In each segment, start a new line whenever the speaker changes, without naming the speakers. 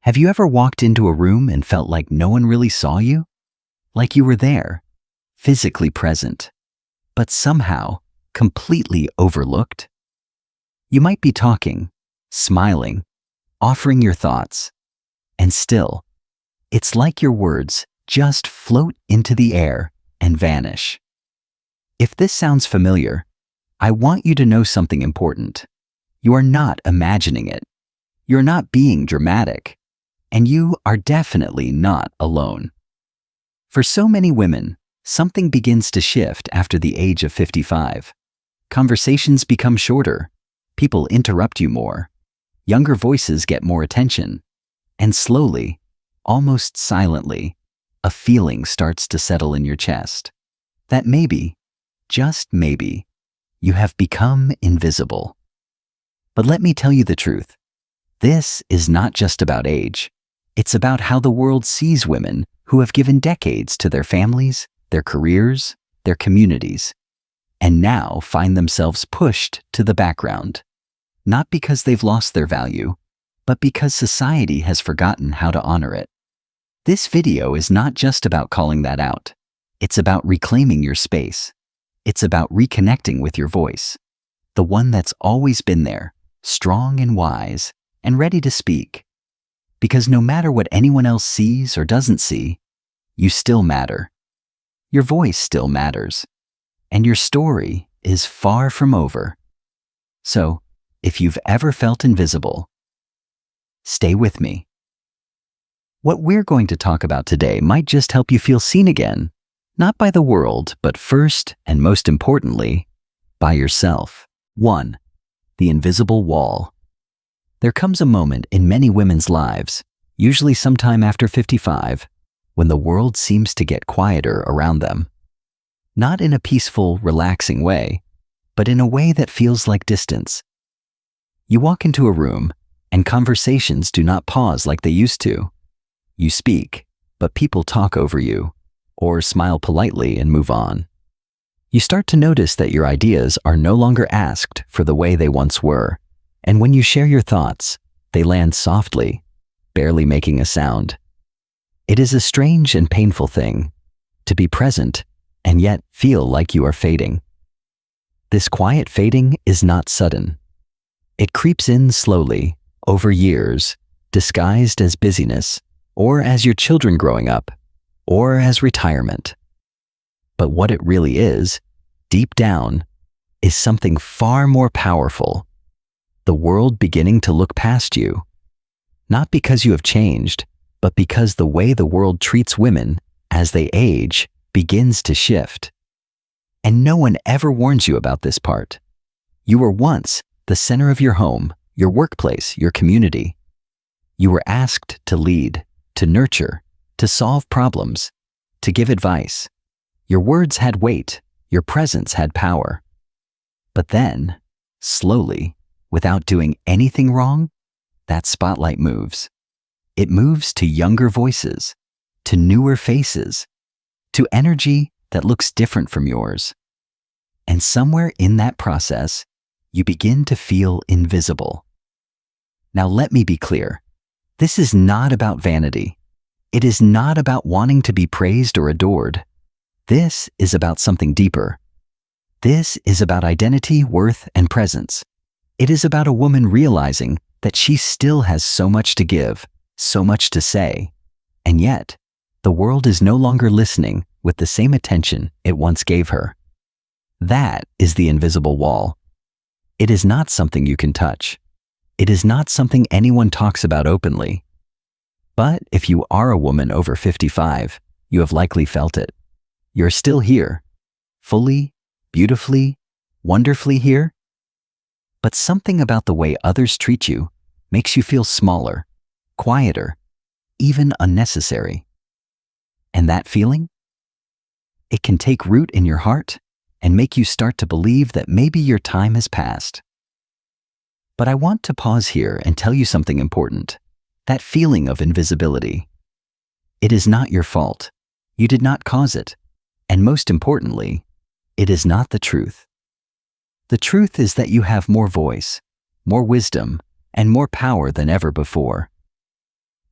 Have you ever walked into a room and felt like no one really saw you? Like you were there, physically present, but somehow completely overlooked? You might be talking, smiling, offering your thoughts, and still, it's like your words just float into the air and vanish. If this sounds familiar, I want you to know something important. You are not imagining it. You're not being dramatic. And you are definitely not alone. For so many women, something begins to shift after the age of 55. Conversations become shorter, people interrupt you more, younger voices get more attention, and slowly, almost silently, a feeling starts to settle in your chest. That maybe, just maybe, you have become invisible. But let me tell you the truth. This is not just about age. It's about how the world sees women who have given decades to their families, their careers, their communities, and now find themselves pushed to the background. Not because they've lost their value, but because society has forgotten how to honor it. This video is not just about calling that out. It's about reclaiming your space. It's about reconnecting with your voice, the one that's always been there, strong and wise, and ready to speak. Because no matter what anyone else sees or doesn't see, you still matter. Your voice still matters. And your story is far from over. So, if you've ever felt invisible, stay with me. What we're going to talk about today might just help you feel seen again, not by the world, but first and most importantly, by yourself. 1. The invisible wall. There comes a moment in many women's lives, usually sometime after 55, when the world seems to get quieter around them. Not in a peaceful, relaxing way, but in a way that feels like distance. You walk into a room, and conversations do not pause like they used to. You speak, but people talk over you, or smile politely and move on. You start to notice that your ideas are no longer asked for the way they once were. And when you share your thoughts, they land softly, barely making a sound. It is a strange and painful thing, to be present and yet feel like you are fading. This quiet fading is not sudden. It creeps in slowly, over years, disguised as busyness, or as your children growing up, or as retirement. But what it really is, deep down, is something far more powerful. The world beginning to look past you. Not because you have changed, but because the way the world treats women as they age begins to shift. And no one ever warns you about this part. You were once the center of your home, your workplace, your community. You were asked to lead, to nurture, to solve problems, to give advice. Your words had weight, your presence had power. But then, slowly, without doing anything wrong, that spotlight moves. It moves to younger voices, to newer faces, to energy that looks different from yours. And somewhere in that process, you begin to feel invisible. Now let me be clear. This is not about vanity. It is not about wanting to be praised or adored. This is about something deeper. This is about identity, worth, and presence. It is about a woman realizing that she still has so much to give, so much to say, and yet, the world is no longer listening with the same attention it once gave her. That is the invisible wall. It is not something you can touch. It is not something anyone talks about openly. But if you are a woman over 55, you have likely felt it. You're still here, fully, beautifully, wonderfully here. But something about the way others treat you makes you feel smaller, quieter, even unnecessary. And that feeling? It can take root in your heart and make you start to believe that maybe your time has passed. But I want to pause here and tell you something important. That feeling of invisibility. It is not your fault. You did not cause it. And most importantly, it is not the truth. The truth is that you have more voice, more wisdom, and more power than ever before.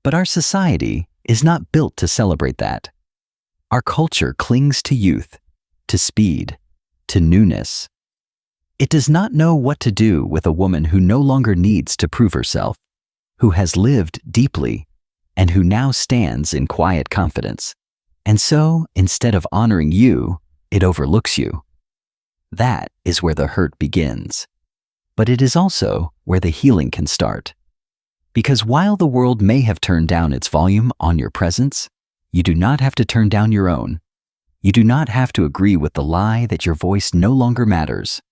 But our society is not built to celebrate that. Our culture clings to youth, to speed, to newness. It does not know what to do with a woman who no longer needs to prove herself, who has lived deeply, and who now stands in quiet confidence. And so, instead of honoring you, it overlooks you. That is where the hurt begins. But it is also where the healing can start. Because while the world may have turned down its volume on your presence, you do not have to turn down your own. You do not have to agree with the lie that your voice no longer matters.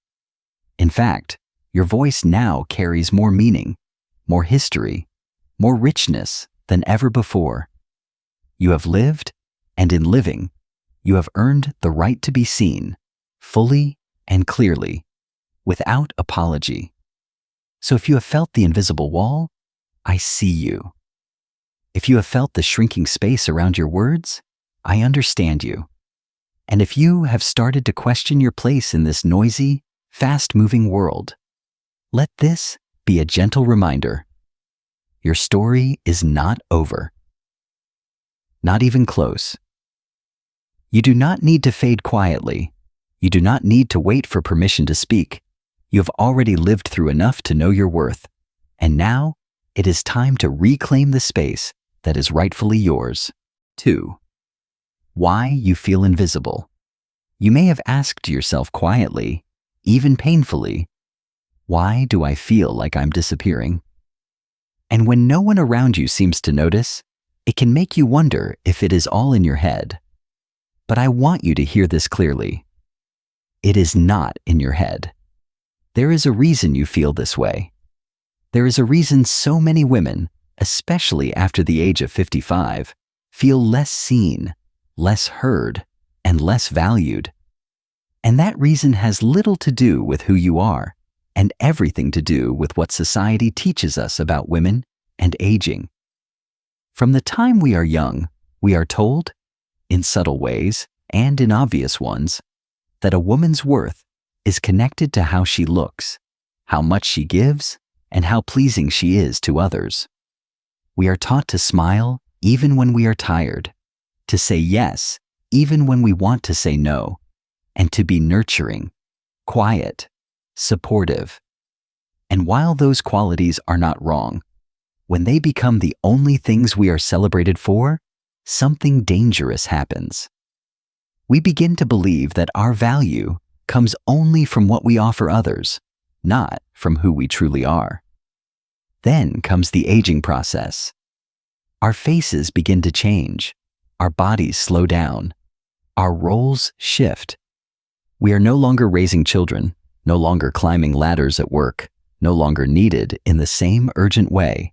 In fact, your voice now carries more meaning, more history, more richness than ever before. You have lived, and in living, you have earned the right to be seen, fully and clearly, without apology. So if you have felt the invisible wall, I see you. If you have felt the shrinking space around your words, I understand you. And if you have started to question your place in this noisy, fast-moving world, let this be a gentle reminder. Your story is not over. Not even close. You do not need to fade quietly. You do not need to wait for permission to speak. You have already lived through enough to know your worth. And now, it is time to reclaim the space that is rightfully yours. 2. Why you feel invisible. You may have asked yourself quietly, even painfully, why do I feel like I'm disappearing? And when no one around you seems to notice, it can make you wonder if it is all in your head. But I want you to hear this clearly. It is not in your head. There is a reason you feel this way. There is a reason so many women, especially after the age of 55, feel less seen, less heard, and less valued. And that reason has little to do with who you are, and everything to do with what society teaches us about women and aging. From the time we are young, we are told, in subtle ways and in obvious ones, that a woman's worth is connected to how she looks, how much she gives, and how pleasing she is to others. We are taught to smile even when we are tired, to say yes even when we want to say no, and to be nurturing, quiet, supportive. And while those qualities are not wrong, when they become the only things we are celebrated for, something dangerous happens. We begin to believe that our value comes only from what we offer others, not from who we truly are. Then comes the aging process. Our faces begin to change, our bodies slow down, our roles shift. We are no longer raising children, no longer climbing ladders at work, no longer needed in the same urgent way.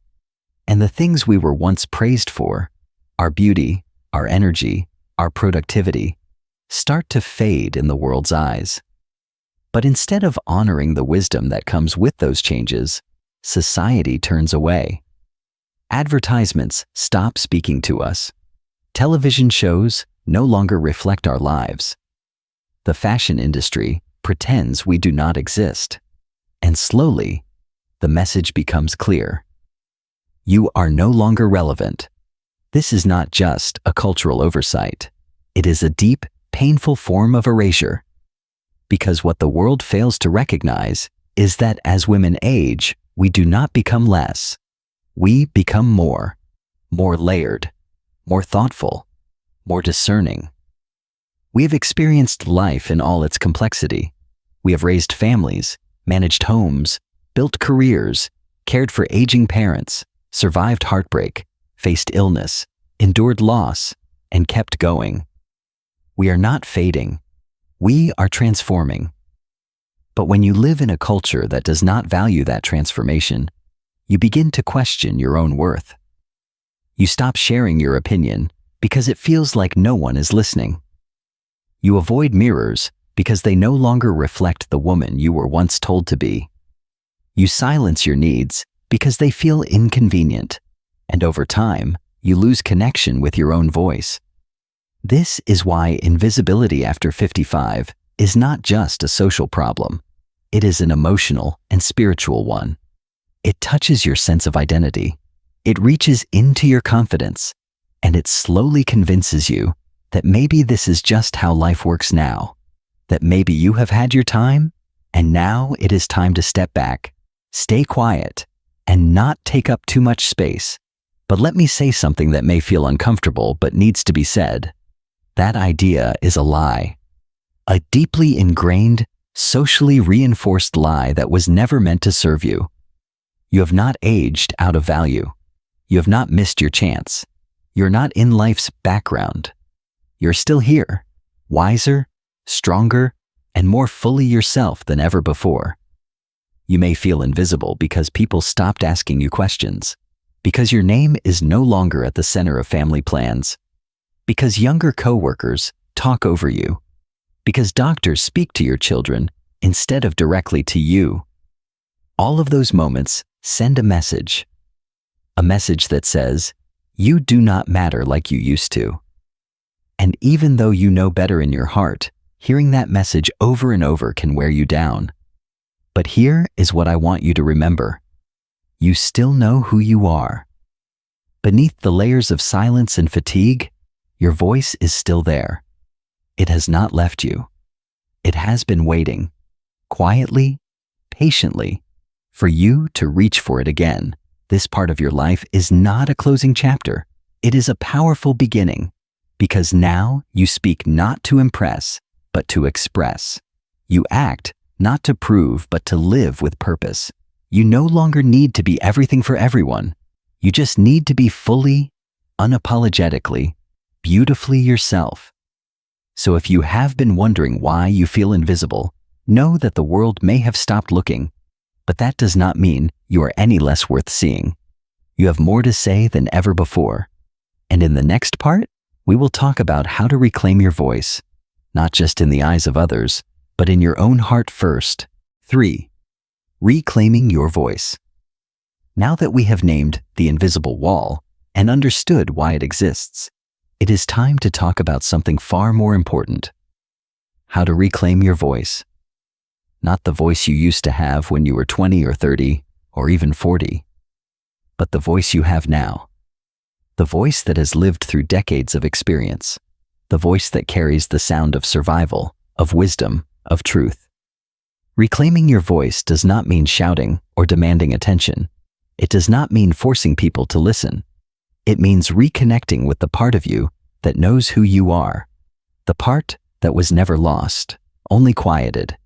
And the things we were once praised for, our beauty, our energy, our productivity, start to fade in the world's eyes. But instead of honoring the wisdom that comes with those changes, society turns away. Advertisements stop speaking to us. Television shows no longer reflect our lives. The fashion industry pretends we do not exist. And slowly, the message becomes clear. You are no longer relevant. This is not just a cultural oversight. It is a deep, painful form of erasure. Because what the world fails to recognize is that as women age, we do not become less. We become more layered, more thoughtful, more discerning. We have experienced life in all its complexity. We have raised families, managed homes, built careers, cared for aging parents, survived heartbreak, faced illness, endured loss, and kept going. We are not fading. We are transforming. But when you live in a culture that does not value that transformation, you begin to question your own worth. You stop sharing your opinion because it feels like no one is listening. You avoid mirrors because they no longer reflect the woman you were once told to be. You silence your needs because they feel inconvenient, and over time, you lose connection with your own voice. This is why invisibility after 55 is not just a social problem. It is an emotional and spiritual one. It touches your sense of identity. It reaches into your confidence, and it slowly convinces you that maybe this is just how life works now, that maybe you have had your time, and now it is time to step back, stay quiet, and not take up too much space. But let me say something that may feel uncomfortable but needs to be said. That idea is a lie. A deeply ingrained, socially reinforced lie that was never meant to serve you. You have not aged out of value. You have not missed your chance. You're not in life's background. You're still here, wiser, stronger, and more fully yourself than ever before. You may feel invisible because people stopped asking you questions, because your name is no longer at the center of family plans, because younger coworkers talk over you, because doctors speak to your children instead of directly to you. All of those moments send a message that says, you do not matter like you used to. And even though you know better in your heart, hearing that message over and over can wear you down. But here is what I want you to remember. You still know who you are. Beneath the layers of silence and fatigue, your voice is still there. It has not left you. It has been waiting, quietly, patiently, for you to reach for it again. This part of your life is not a closing chapter. It is a powerful beginning, because now you speak not to impress, but to express. You act not to prove, but to live with purpose. You no longer need to be everything for everyone. You just need to be fully, unapologetically, beautifully yourself. So if you have been wondering why you feel invisible, know that the world may have stopped looking, but that does not mean you are any less worth seeing. You have more to say than ever before. And in the next part, we will talk about how to reclaim your voice, not just in the eyes of others, but in your own heart first. 3. Reclaiming your voice. Now that we have named the invisible wall and understood why it exists, it is time to talk about something far more important. How to reclaim your voice. Not the voice you used to have when you were 20 or 30 or even 40, but the voice you have now. The voice that has lived through decades of experience. The voice that carries the sound of survival, of wisdom, of truth. Reclaiming your voice does not mean shouting or demanding attention. It does not mean forcing people to listen. It means reconnecting with the part of you that knows who you are, the part that was never lost, only quieted.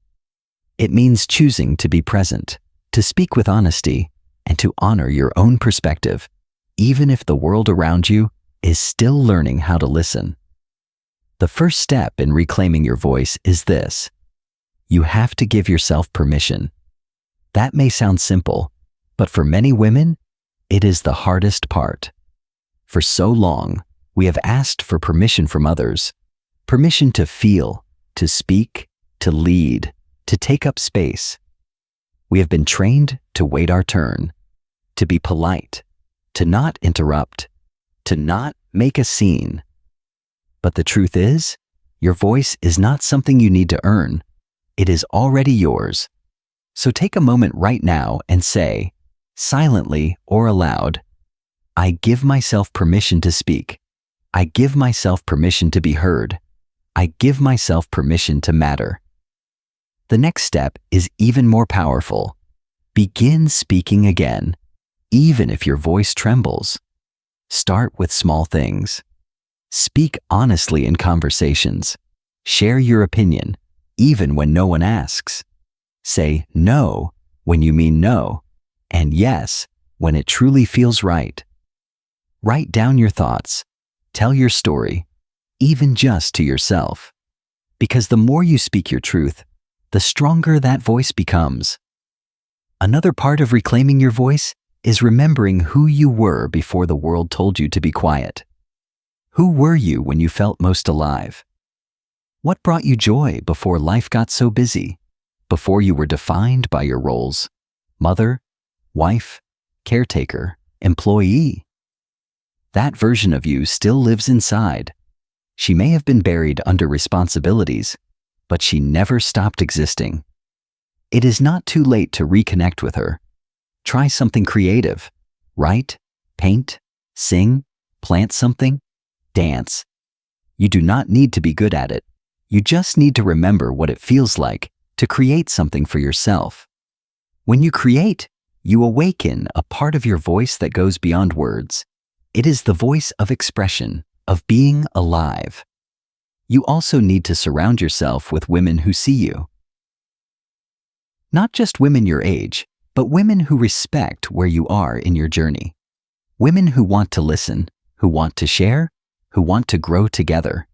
It means choosing to be present, to speak with honesty, and to honor your own perspective, even if the world around you is still learning how to listen. The first step in reclaiming your voice is this. You have to give yourself permission. That may sound simple, but for many women, it is the hardest part. For so long, we have asked for permission from others, permission to feel, to speak, to lead, to take up space. We have been trained to wait our turn, to be polite, to not interrupt, to not make a scene. But the truth is, your voice is not something you need to earn. It is already yours. So take a moment right now and say, silently or aloud, I give myself permission to speak. I give myself permission to be heard. I give myself permission to matter. The next step is even more powerful. Begin speaking again, even if your voice trembles. Start with small things. Speak honestly in conversations. Share your opinion, even when no one asks. Say no when you mean no, and yes when it truly feels right. Write down your thoughts. Tell your story, even just to yourself. Because the more you speak your truth, the stronger that voice becomes. Another part of reclaiming your voice is remembering who you were before the world told you to be quiet. Who were you when you felt most alive? What brought you joy before life got so busy? Before you were defined by your roles? Mother, wife, caretaker, employee? That version of you still lives inside. She may have been buried under responsibilities, but she never stopped existing. It is not too late to reconnect with her. Try something creative. Write, Paint, sing, plant something, dance. You do not need to be good at it. You just need to remember what it feels like to create something for yourself. When you create, you awaken a part of your voice that goes beyond words. It is the voice of expression, of being alive. You also need to surround yourself with women who see you. Not just women your age, but women who respect where you are in your journey. Women who want to listen, who want to share, who want to grow together.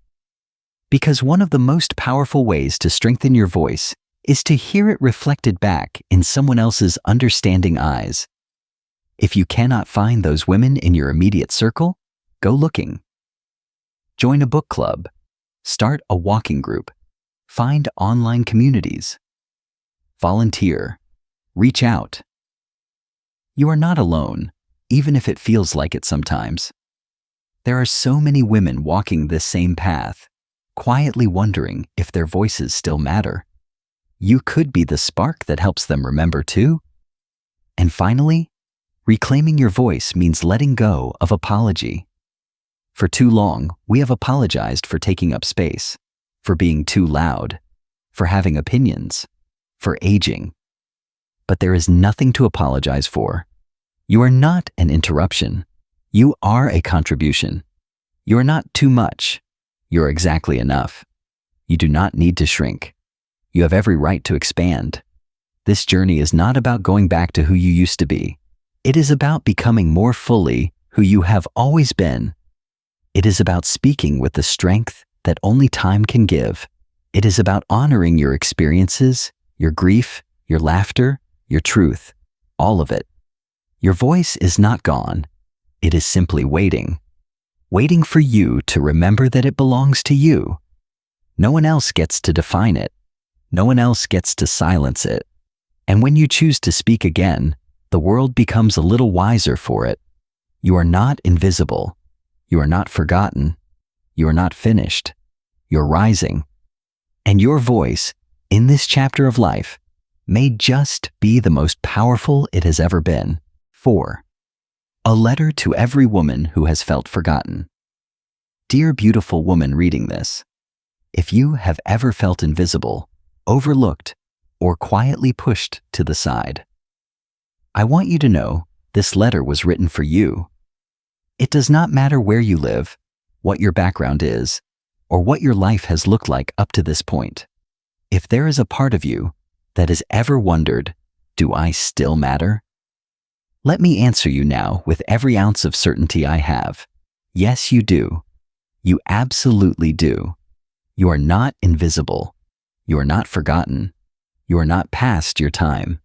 Because one of the most powerful ways to strengthen your voice is to hear it reflected back in someone else's understanding eyes. If you cannot find those women in your immediate circle, go looking. Join a book club. Start a walking group. Find online communities. Volunteer. Reach out. You are not alone, even if it feels like it sometimes. There are so many women walking this same path, quietly wondering if their voices still matter. You could be the spark that helps them remember too. And finally, reclaiming your voice means letting go of apology. For too long, we have apologized for taking up space, for being too loud, for having opinions, for aging. But there is nothing to apologize for. You are not an interruption. You are a contribution. You are not too much. You are exactly enough. You do not need to shrink. You have every right to expand. This journey is not about going back to who you used to be. It is about becoming more fully who you have always been. It is about speaking with the strength that only time can give. It is about honoring your experiences, your grief, your laughter, your truth, all of it. Your voice is not gone. It is simply waiting. Waiting for you to remember that it belongs to you. No one else gets to define it. No one else gets to silence it. And when you choose to speak again, the world becomes a little wiser for it. You are not invisible. You are not forgotten. You are not finished. You're rising. And your voice, in this chapter of life, may just be the most powerful it has ever been. 4. A letter to every woman who has felt forgotten. Dear beautiful woman reading this, if you have ever felt invisible, overlooked, or quietly pushed to the side, I want you to know this letter was written for you. It does not matter where you live, what your background is, or what your life has looked like up to this point. If there is a part of you that has ever wondered, do I still matter? Let me answer you now with every ounce of certainty I have. Yes, you do. You absolutely do. You are not invisible. You are not forgotten. You are not past your time.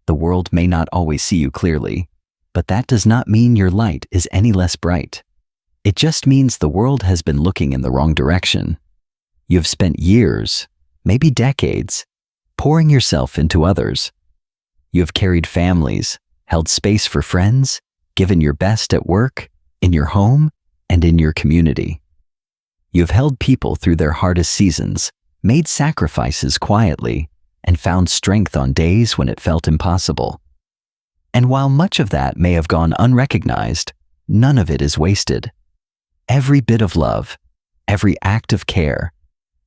The world may not always see you clearly, but that does not mean your light is any less bright. It just means the world has been looking in the wrong direction. You have spent years, maybe decades, pouring yourself into others. You have carried families, held space for friends, given your best at work, in your home, and in your community. You have held people through their hardest seasons, made sacrifices quietly, and found strength on days when it felt impossible. And while much of that may have gone unrecognized, none of it is wasted. Every bit of love, every act of care,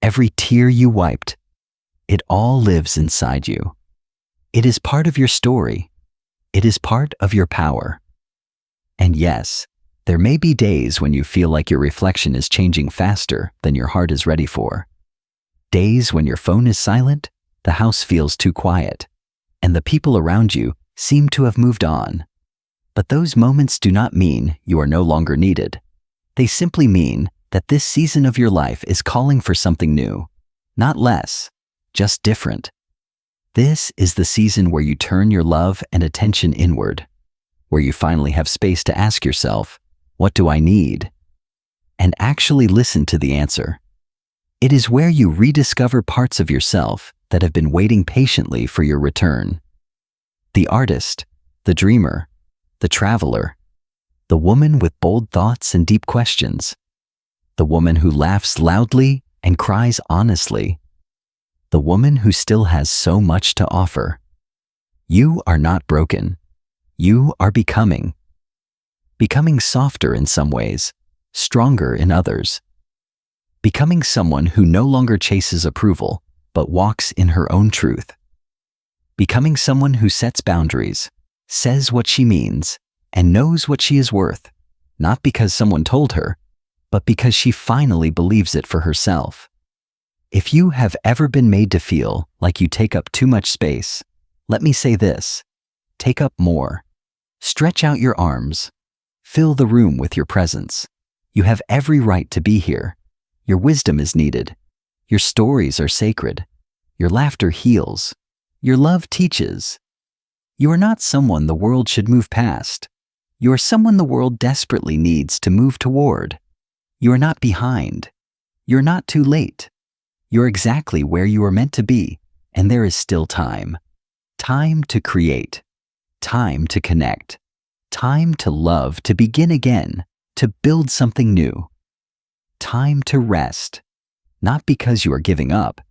every tear you wiped, it all lives inside you. It is part of your story. It is part of your power. And yes, there may be days when you feel like your reflection is changing faster than your heart is ready for. Days when your phone is silent, the house feels too quiet, and the people around you seem to have moved on. But those moments do not mean you are no longer needed. They simply mean that this season of your life is calling for something new, not less, just different. This is the season where you turn your love and attention inward, where you finally have space to ask yourself, what do I need? And actually listen to the answer. It is where you rediscover parts of yourself that have been waiting patiently for your return. The artist, the dreamer, the traveler, the woman with bold thoughts and deep questions, the woman who laughs loudly and cries honestly, the woman who still has so much to offer. You are not broken. You are becoming. becoming softer in some ways, stronger in others. Becoming someone who no longer chases approval, but walks in her own truth. Becoming someone who sets boundaries, says what she means, and knows what she is worth, not because someone told her, but because she finally believes it for herself. If you have ever been made to feel like you take up too much space, let me say this: take up more. Stretch out your arms. Fill the room with your presence. You have every right to be here. Your wisdom is needed. Your stories are sacred. Your laughter heals. Your love teaches. You are not someone the world should move past. You are someone the world desperately needs to move toward. You are not behind. You're not too late. You're exactly where you are meant to be, and there is still time. Time to create. Time to connect. Time to love, to begin again, to build something new. Time to rest, not because you are giving up,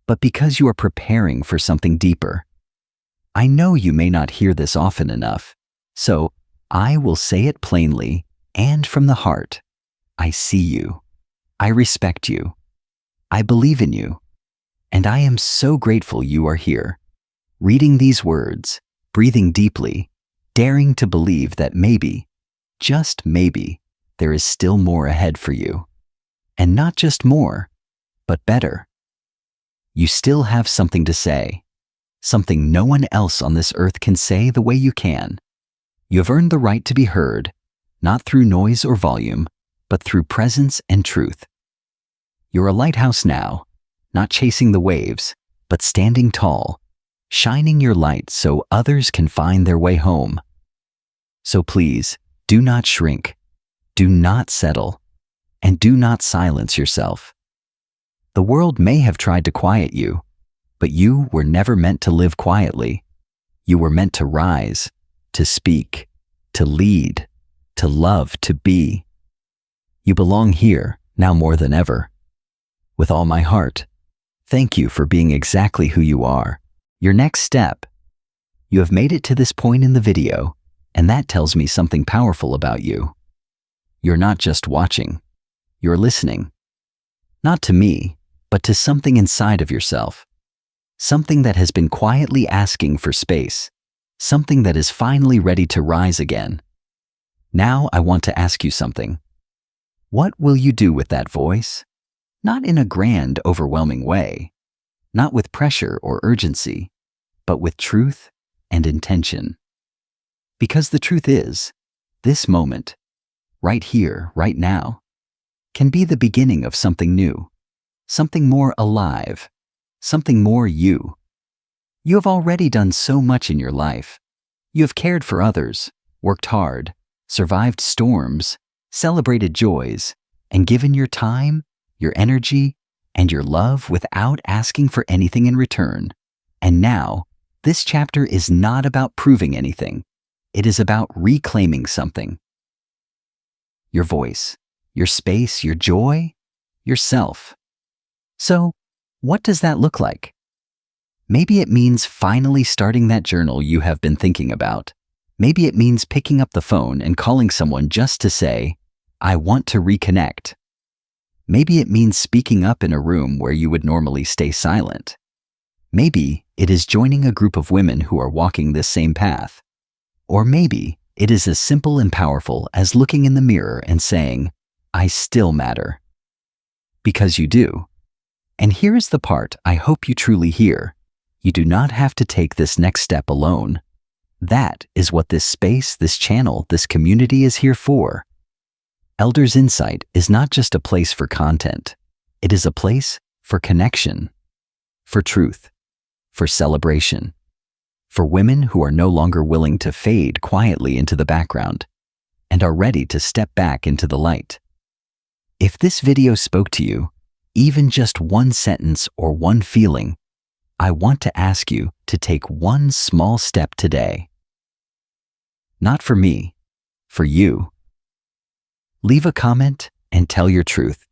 but because you are preparing for something deeper. I know you may not hear this often enough, so I will say it plainly and from the heart. I see you. I respect you. I believe in you. And I am so grateful you are here, reading these words, breathing deeply, daring to believe that maybe, just maybe, there is still more ahead for you. And not just more, but better. You still have something to say, something no one else on this earth can say the way you can. You have earned the right to be heard, not through noise or volume, but through presence and truth. You're a lighthouse now, not chasing the waves, but standing tall, shining your light so others can find their way home. So please, do not shrink, do not settle, and do not silence yourself. The world may have tried to quiet you, but you were never meant to live quietly. You were meant to rise, to speak, to lead, to love, to be. You belong here, now more than ever. With all my heart, thank you for being exactly who you are. Your next step. You have made it to this point in the video, and that tells me something powerful about you. You're not just watching. You're listening. Not to me, but to something inside of yourself. Something that has been quietly asking for space. Something that is finally ready to rise again. Now I want to ask you something. What will you do with that voice? Not in a grand, overwhelming way. Not with pressure or urgency, but with truth and intention. Because the truth is, this moment, right here, right now, can be the beginning of something new, something more alive, something more you. You have already done so much in your life. You have cared for others, worked hard, survived storms, celebrated joys, and given your time, your energy, and your love without asking for anything in return. And now, this chapter is not about proving anything. It is about reclaiming something. Your voice, your space, your joy, yourself. So, what does that look like? Maybe it means finally starting that journal you have been thinking about. Maybe it means picking up the phone and calling someone just to say, I want to reconnect. Maybe it means speaking up in a room where you would normally stay silent. Maybe it is joining a group of women who are walking this same path. Or maybe it is as simple and powerful as looking in the mirror and saying, I still matter. Because you do. And here is the part I hope you truly hear. You do not have to take this next step alone. That is what this space, this channel, this community is here for. Elders Insight is not just a place for content. It is a place for connection, for truth, for celebration, for women who are no longer willing to fade quietly into the background and are ready to step back into the light. If this video spoke to you, even just one sentence or one feeling, I want to ask you to take one small step today. Not for me, for you. Leave a comment and tell your truth.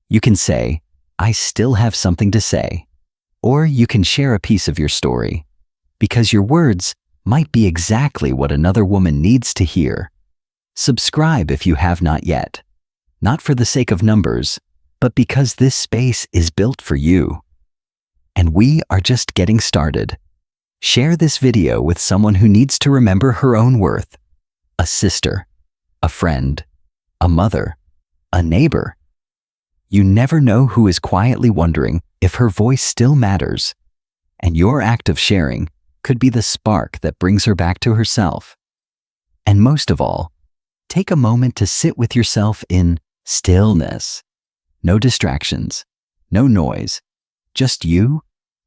You can say, I still have something to say. Or you can share a piece of your story, because your words might be exactly what another woman needs to hear. Subscribe if you have not yet, not for the sake of numbers, but because this space is built for you. And we are just getting started. Share this video with someone who needs to remember her own worth. A sister, a friend, a mother, a neighbor. You never know who is quietly wondering if her voice still matters, and your act of sharing could be the spark that brings her back to herself. And most of all, take a moment to sit with yourself in stillness. No distractions, no noise, just you,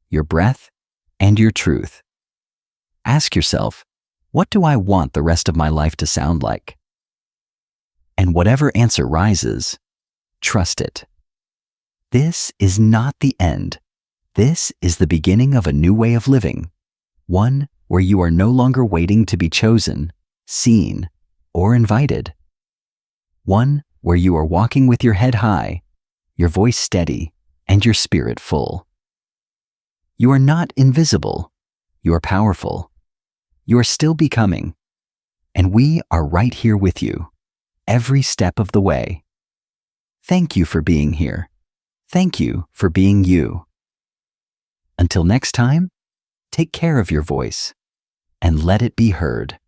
your breath, and your truth. Ask yourself, what do I want the rest of my life to sound like? And whatever answer rises, trust it. This is not the end. This is the beginning of a new way of living, one where you are no longer waiting to be chosen, seen, or invited. One where you are walking with your head high, your voice steady, and your spirit full. You are not invisible. You are powerful. You are still becoming. And we are right here with you, every step of the way. Thank you for being here. Thank you for being you. Until next time, take care of your voice and let it be heard.